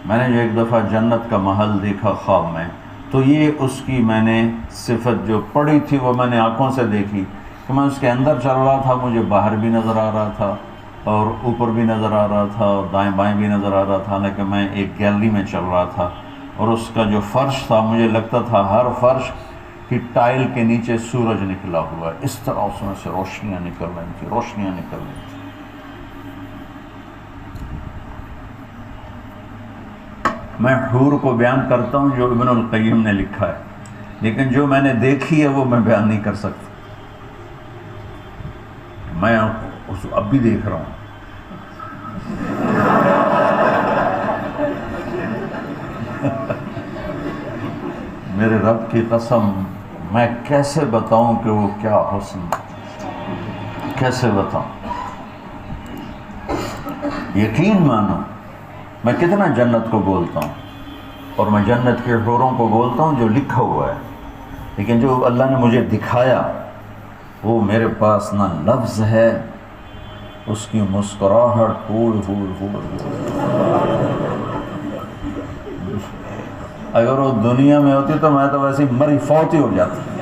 میں نے جو ایک دفعہ جنت کا محل دیکھا خواب میں، تو یہ اس کی میں نے صفت جو پڑی تھی وہ میں نے آنکھوں سے دیکھی کہ میں اس کے اندر چل رہا تھا، مجھے باہر بھی نظر آ رہا تھا اور اوپر بھی نظر آ رہا تھا اور دائیں بائیں بھی نظر آ رہا تھا، حالانکہ میں ایک گیلری میں چل رہا تھا، اور اس کا جو فرش تھا مجھے لگتا تھا ہر فرش کی ٹائل کے نیچے سورج نکلا ہوا ہے، اس طرح اس میں سے روشنیاں نکل رہی تھیں، روشنیاں نکل رہی تھیں۔ میں حور کو بیان کرتا ہوں جو ابن القیم نے لکھا ہے، لیکن جو میں نے دیکھی ہے وہ میں بیان نہیں کر سکتا۔ میں اب بھی دیکھ رہا ہوں۔ میرے رب کی قسم، میں کیسے بتاؤں کہ وہ کیا حسن، کیسے بتاؤں؟ یقین مانو میں کتنا جنت کو بولتا ہوں اور میں جنت کے حوروں کو بولتا ہوں جو لکھا ہوا ہے، لیکن جو اللہ نے مجھے دکھایا وہ میرے پاس نہ لفظ ہے، اس کی مسکراہٹ پھول پھول پھول۔ اگر وہ دنیا میں ہوتی تو میں تو ویسے مری فوت ہی ہو جاتا۔